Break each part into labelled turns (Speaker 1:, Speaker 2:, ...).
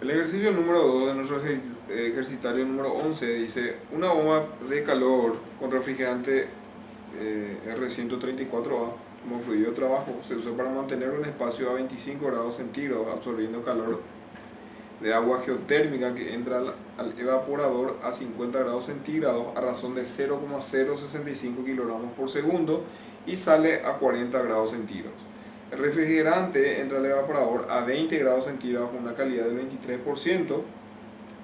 Speaker 1: El ejercicio número 2 de nuestro ejercitario número 11 dice: una bomba de calor con refrigerante R134A como fluido de trabajo se usó para mantener un espacio a 25 grados centígrados absorbiendo calor de agua geotérmica que entra al evaporador a 50 grados centígrados a razón de 0,065 kilogramos por segundo y sale a 40 grados centígrados. El refrigerante entra al evaporador a 20 grados centígrados con una calidad del 23%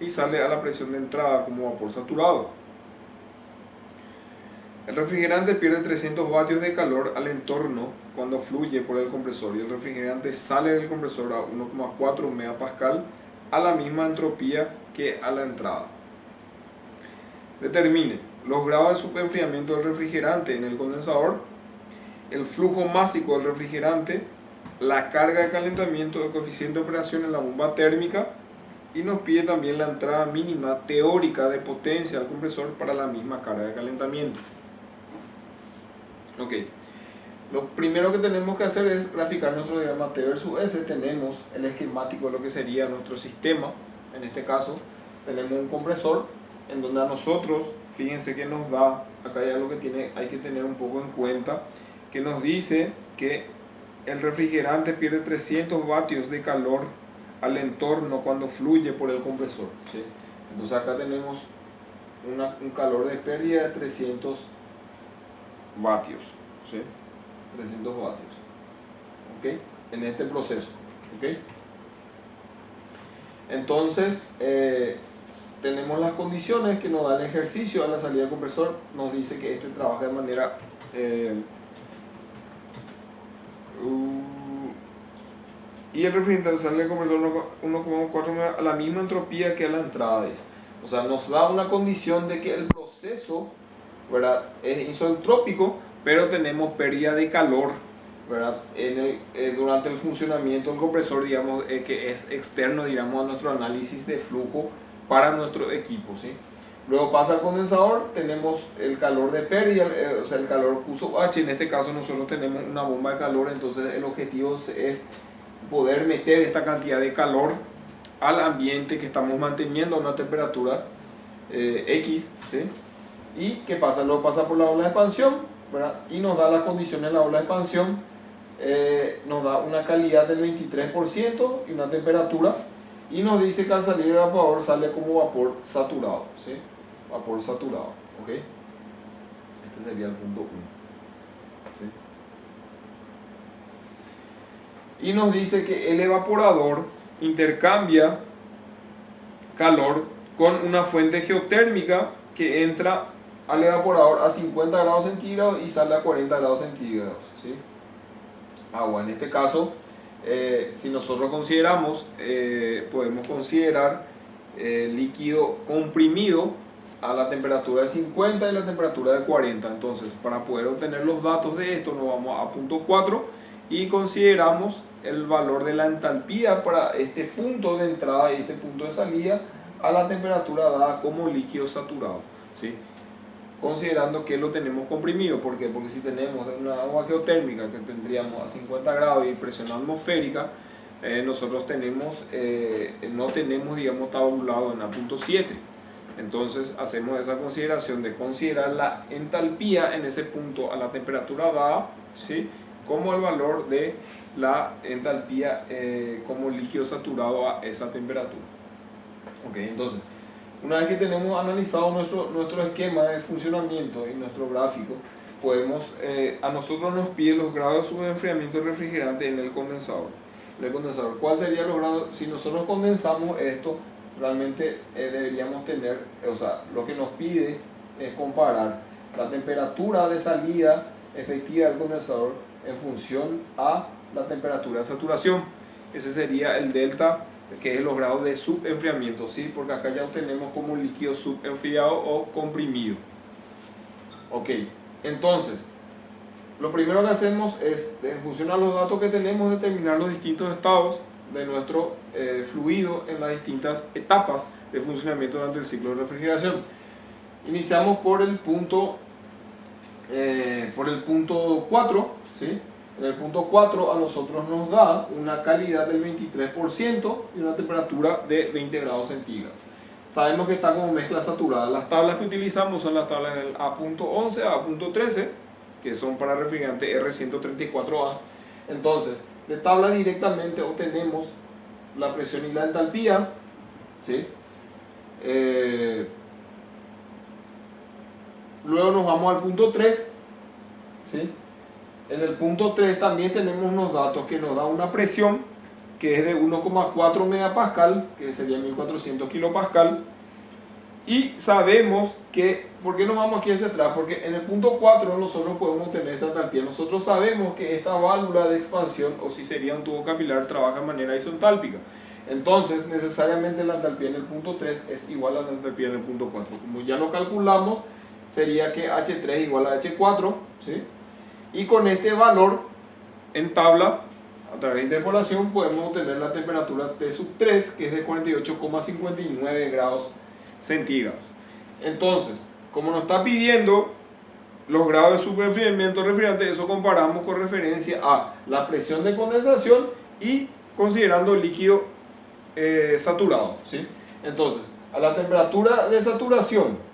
Speaker 1: y sale a la presión de entrada como vapor saturado. El refrigerante pierde 300 vatios de calor al entorno cuando fluye por el compresor y el refrigerante sale del compresor a 1,4 megapascal a la misma entropía que a la entrada. Determine los grados de subenfriamiento del refrigerante en el condensador, el flujo másico del refrigerante, la carga de calentamiento, el coeficiente de operación en la bomba térmica y nos pide también la entrada mínima teórica de potencia al compresor para la misma carga de calentamiento. Ok, lo primero que tenemos que hacer es graficar nuestro diagrama T versus S. Tenemos el esquemático de lo que sería nuestro sistema. En este caso tenemos un compresor en donde a nosotros, fíjense que nos da, acá hay algo que hay que tener un poco en cuenta, que nos dice que el refrigerante pierde 300 vatios de calor al entorno cuando fluye por el compresor, ¿sí? Entonces acá tenemos un calor de pérdida de 300 vatios, ¿sí? 300 vatios, ¿ok? En este proceso, ¿ok? Entonces, tenemos las condiciones que nos da el ejercicio a la salida del compresor. Nos dice que este trabaja de manera y el refrigerante sale del compresor 1,4 a la misma entropía que a la entrada, dice. O sea, nos da una condición de que el proceso, ¿verdad?, es isentrópico, pero tenemos pérdida de calor, ¿verdad?, durante el funcionamiento del compresor, digamos, que es externo, digamos, a nuestro análisis de flujo para nuestro equipo, ¿sí? Luego pasa al condensador, tenemos el calor de pérdida, o sea, el calor Q sub H. En este caso nosotros tenemos una bomba de calor, entonces el objetivo es poder meter esta cantidad de calor al ambiente que estamos manteniendo a una temperatura X, ¿sí? ¿Y qué pasa? Luego pasa por la ola de expansión, ¿verdad?, y nos da las condiciones de la ola de expansión, nos da una calidad del 23% y una temperatura, y nos dice que al salir el evaporador sale como vapor saturado, ¿sí? Vapor saturado, ¿ok? Este sería el punto 1, ¿sí? Y nos dice que el evaporador intercambia calor con una fuente geotérmica que entra al evaporador a 50 grados centígrados y sale a 40 grados centígrados, ¿sí? Agua, en este caso, si nosotros consideramos, podemos considerar líquido comprimido a la temperatura de 50 y la temperatura de 40. Entonces, para poder obtener los datos de esto, nos vamos a punto 4 y consideramos el valor de la entalpía para este punto de entrada y este punto de salida a la temperatura dada como líquido saturado, ¿sí? Considerando que lo tenemos comprimido. ¿Por qué? Porque si tenemos una agua geotérmica que tendríamos a 50 grados y presión atmosférica, nosotros no tenemos, digamos, tabulado en A.7. Entonces hacemos esa consideración de considerar la entalpía en ese punto a la temperatura dada, ¿sí?, como el valor de la entalpía como líquido saturado a esa temperatura. Ok, entonces, una vez que tenemos analizado nuestro esquema de funcionamiento y nuestro gráfico, a nosotros nos pide los grados de subenfriamiento del refrigerante en el condensador. ¿Cuál sería los grados? Si nosotros condensamos esto, realmente deberíamos tener, o sea, lo que nos pide es comparar la temperatura de salida efectiva del condensador en función a la temperatura de saturación. Ese sería el delta, que es los grados de subenfriamiento, ¿sí? Porque acá ya obtenemos como un líquido subenfriado o comprimido. Ok, entonces, lo primero que hacemos es, en función a los datos que tenemos, determinar los distintos estados de nuestro fluido en las distintas etapas de funcionamiento durante el ciclo de refrigeración. Iniciamos por el punto 4, ¿sí? En el punto 4 a nosotros nos da una calidad del 23% y una temperatura de 20 grados centígrados. Sabemos que está como mezcla saturada. Las tablas que utilizamos son las tablas del A.11 a A.13, que son para refrigerante R134A. Entonces, de tabla directamente obtenemos la presión y la entalpía, ¿sí? Luego nos vamos al punto 3, ¿sí? En el punto 3 también tenemos unos datos que nos da una presión que es de 1,4 megapascal, que sería 1400 kilopascal. Y sabemos que, ¿por qué nos vamos aquí hacia atrás? Porque en el punto 4 nosotros podemos tener esta entalpía. Nosotros sabemos que esta válvula de expansión, o si sería un tubo capilar, trabaja de manera isentálpica. Entonces, necesariamente la entalpía en el punto 3 es igual a la entalpía en el punto 4. Como ya lo calculamos, sería que H3 es igual a H4, ¿sí? Y con este valor en tabla, a través de interpolación, podemos obtener la temperatura T sub 3, que es de 48,59 grados centígrados. Entonces, como nos está pidiendo los grados de superenfriamiento del refrigerante, eso comparamos con referencia a la presión de condensación y considerando el líquido saturado, ¿sí? Entonces, a la temperatura de saturación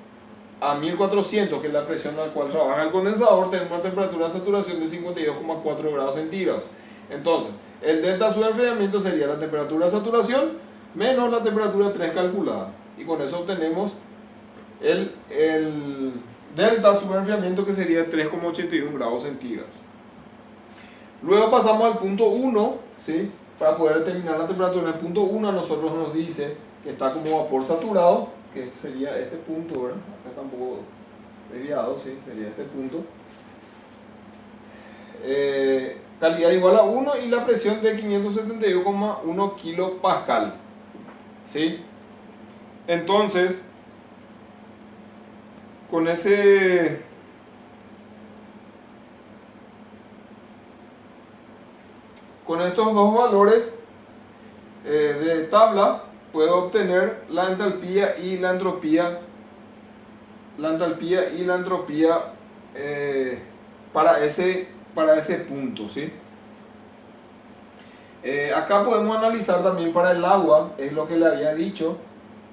Speaker 1: a 1400, que es la presión a la cual trabaja el condensador, tenemos una temperatura de saturación de 52,4 grados centígrados. Entonces, el delta de enfriamiento sería la temperatura de saturación menos la temperatura 3 calculada. Y con eso obtenemos el delta de enfriamiento, que sería 3,81 grados centígrados. Luego pasamos al punto 1, ¿sí? Para poder determinar la temperatura. En el punto 1 a nosotros nos dice que está como vapor saturado, que sería este punto, ¿verdad? Acá está un poco desviado, ¿sí? Sería este punto. Calidad igual a 1 y la presión de 571,1 kilopascal, ¿sí? Entonces, con estos dos valores de tabla, puedo obtener la entalpía y la entropía, para ese punto, ¿sí? Acá podemos analizar también para el agua, es lo que le había dicho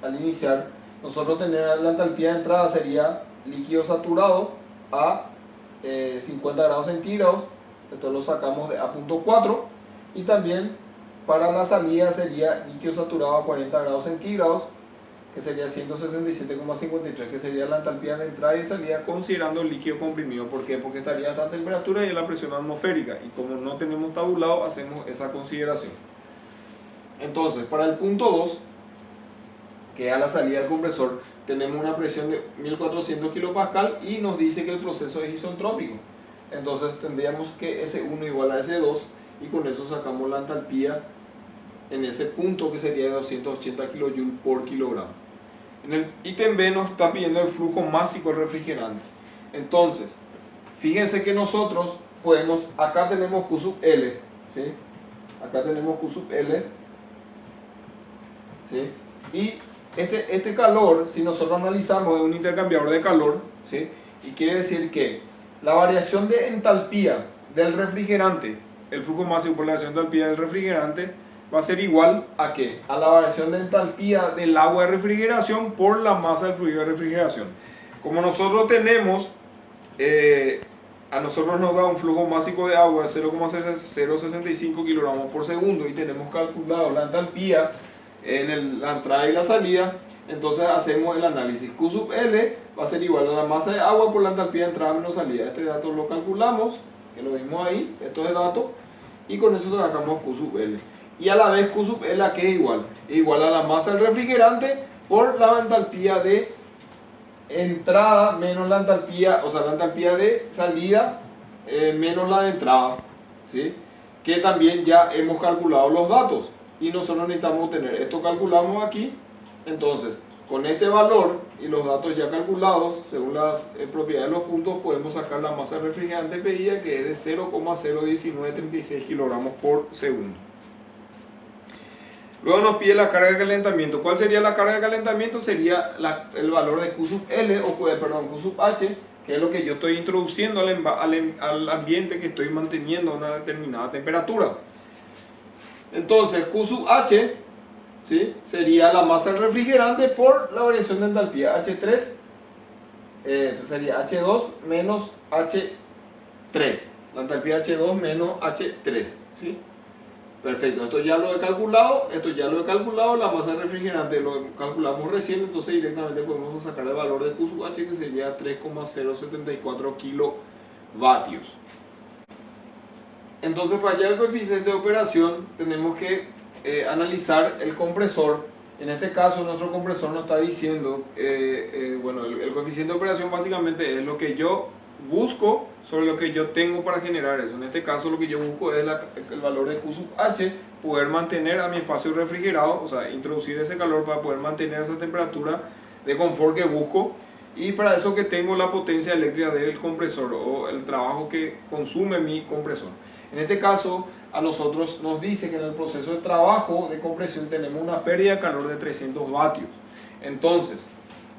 Speaker 1: al iniciar. Nosotros tener la entalpía de entrada sería líquido saturado a 50 grados centígrados, esto lo sacamos de A.4, y también para la salida sería líquido saturado a 40 grados centígrados, que sería 167,53, que sería la entalpía de entrada y salida considerando el líquido comprimido. ¿Por qué? Porque estaría a esta temperatura y a la presión atmosférica, y como no tenemos tabulado, hacemos esa consideración. Entonces, para el punto 2, que es a la salida del compresor, tenemos una presión de 1400 kilopascal y nos dice que el proceso es isentrópico. Entonces tendríamos que S1 igual a S2, y con eso sacamos la entalpía en ese punto, que sería de 280 kJ por kilogramo. En el ítem B nos está pidiendo el flujo másico del refrigerante. Entonces, fíjense que nosotros podemos, acá tenemos Q sub L, ¿sí? Acá tenemos Q sub L, ¿sí? Y este calor, si nosotros analizamos, es un intercambiador de calor, ¿sí? Y quiere decir que la variación de entalpía del refrigerante, el flujo máximo por la variación de entalpía del refrigerante, va a ser igual a ¿qué? A la variación de entalpía del agua de refrigeración por la masa del fluido de refrigeración. Como nosotros tenemos, a nosotros nos da un flujo máximo de agua de 0,065 kilogramos por segundo, y tenemos calculado la entalpía en la entrada y la salida. Entonces hacemos el análisis. Q sub L va a ser igual a la masa de agua por la entalpía de entrada menos salida. Este dato lo calculamos, que lo vimos ahí, esto es dato, y con eso sacamos Q sub L. Y a la vez Q sub L, ¿a qué es igual? Es igual a la masa del refrigerante por la entalpía de entrada menos la entalpía, o sea, la entalpía de salida menos la de entrada, ¿sí? Que también ya hemos calculado los datos y nosotros necesitamos tener esto, calculamos aquí. Entonces, con este valor y los datos ya calculados según las propiedades de los puntos, podemos sacar la masa refrigerante pedida, que es de 0,01936 kilogramos por segundo. Luego nos pide la carga de calentamiento. ¿Cuál sería la carga de calentamiento? Sería el valor de Q sub L, o perdón, Q sub H, que es lo que yo estoy introduciendo al ambiente que estoy manteniendo a una determinada temperatura. Entonces, Q sub H, ¿sí?, sería la masa del refrigerante por la variación de entalpía. H3 sería H2 menos H3. La entalpía H2 menos H3, ¿sí? Perfecto, esto ya lo he calculado, la masa del refrigerante lo calculamos recién, entonces directamente podemos sacar el valor de Q sub H, que sería 3,074 kilovatios. Entonces, para hallar el coeficiente de operación tenemos que analizar el compresor. En este caso nuestro compresor nos está diciendo, bueno, el coeficiente de operación básicamente es lo que yo busco sobre lo que yo tengo para generar eso. En este caso lo que yo busco es el valor de Q sub H, poder mantener a mi espacio refrigerado, o sea, introducir ese calor para poder mantener esa temperatura de confort que busco, y para eso que tengo la potencia eléctrica del compresor o el trabajo que consume mi compresor. En este caso a nosotros nos dice que en el proceso de trabajo de compresión tenemos una pérdida de calor de 300 vatios. Entonces,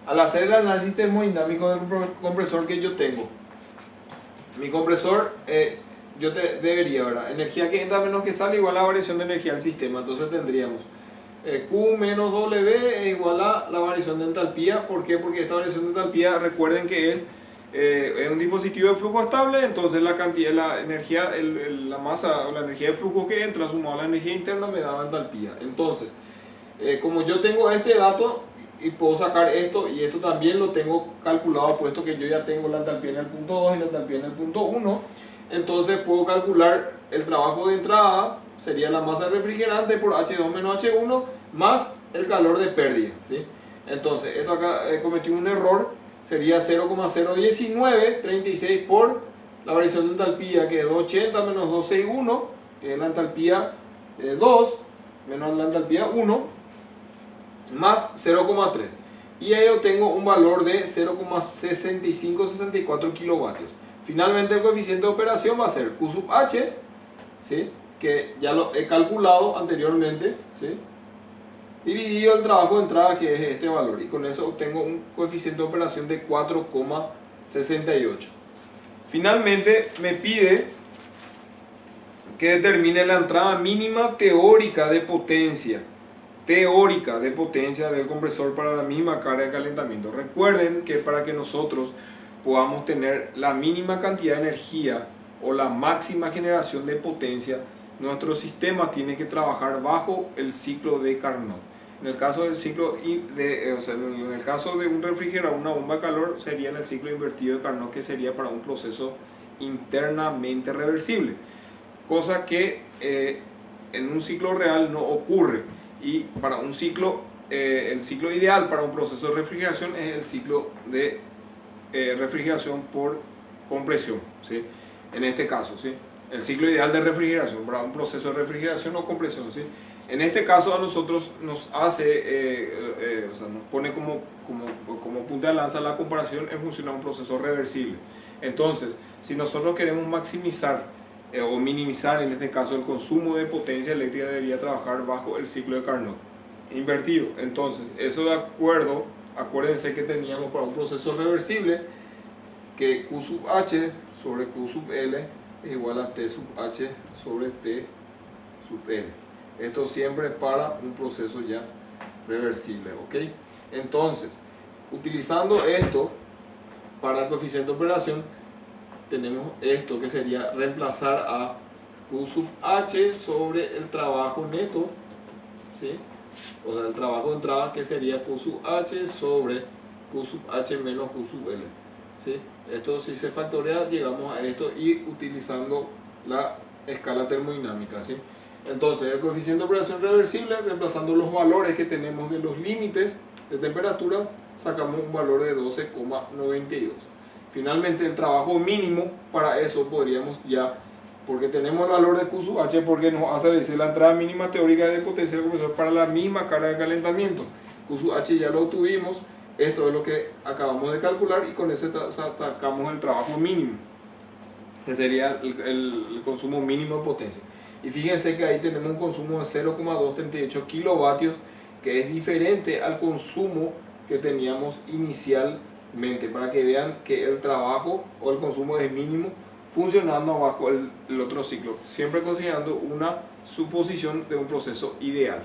Speaker 1: al hacer el análisis termodinámico del compresor que yo tengo, mi compresor, debería, ¿verdad?, energía que entra menos que sale igual a la variación de energía del sistema. Entonces tendríamos Q menos W es igual a la variación de entalpía. ¿Por qué? Porque esta variación de entalpía, recuerden que es un dispositivo de flujo estable, entonces la cantidad, la energía, la masa o la energía de flujo que entra sumado a la energía interna me da entalpía. Entonces, como yo tengo este dato y puedo sacar esto, y esto también lo tengo calculado, puesto que yo ya tengo la entalpía en el punto 2 y la entalpía en el punto 1, entonces puedo calcular el trabajo de entrada, sería la masa refrigerante por H2 menos H1 más el calor de pérdida, ¿sí? Entonces, esto acá cometí un error, sería 0,01936 por la variación de entalpía, que es 280 menos 261, que es la entalpía 2 menos la entalpía 1, más 0,3, y ahí obtengo un valor de 0,6564 kilovatios. Finalmente el coeficiente de operación va a ser Q sub H, ¿sí?, que ya lo he calculado anteriormente, ¿sí?, dividido el trabajo de entrada, que es este valor, y con eso obtengo un coeficiente de operación de 4,68. Finalmente me pide que determine la entrada mínima teórica de potencia del compresor para la misma carga de calentamiento. Recuerden que para que nosotros podamos tener la mínima cantidad de energía o la máxima generación de potencia, nuestro sistema tiene que trabajar bajo el ciclo de Carnot. En el caso del ciclo en el caso de un refrigerador, una bomba de calor, sería en el ciclo invertido de Carnot, que sería para un proceso internamente reversible, cosa que en un ciclo real no ocurre. Y para un ciclo, el ciclo ideal para un proceso de refrigeración es el ciclo de refrigeración por compresión, ¿sí?, en este caso, ¿sí?, el ciclo ideal de refrigeración para un proceso de refrigeración o compresión, ¿sí? En este caso a nosotros nos hace, nos pone como punta de lanza la comparación en función a un proceso reversible. Entonces, si nosotros queremos maximizar o minimizar en este caso el consumo de potencia eléctrica, debería trabajar bajo el ciclo de Carnot invertido. Entonces, eso de acuerdo, acuérdense que teníamos para un proceso reversible que Q sub H sobre Q sub L es igual a T sub H sobre T sub L. Esto siempre para un proceso ya reversible, ¿ok? Entonces, utilizando esto para el coeficiente de operación, tenemos esto que sería reemplazar a Q sub H sobre el trabajo neto, ¿sí?, o sea, el trabajo de entrada, que sería Q sub H sobre Q sub H menos Q sub L, ¿sí? Esto, si se factorea, llegamos a esto, y utilizando la escala termodinámica, ¿sí? Entonces, el coeficiente de operación reversible, reemplazando los valores que tenemos de los límites de temperatura, sacamos un valor de 12,92. Finalmente, el trabajo mínimo para eso podríamos ya, porque tenemos el valor de Q sub H, porque nos hace decir la entrada mínima teórica de potencia del compresor para la misma carga de calentamiento. Q sub H ya lo obtuvimos, esto es lo que acabamos de calcular, y con eso sacamos el trabajo mínimo, que sería el consumo mínimo de potencia. Y fíjense que ahí tenemos un consumo de 0,238 kilovatios, que es diferente al consumo que teníamos inicial mente, para que vean que el trabajo o el consumo es mínimo funcionando bajo el otro ciclo, siempre considerando una suposición de un proceso ideal.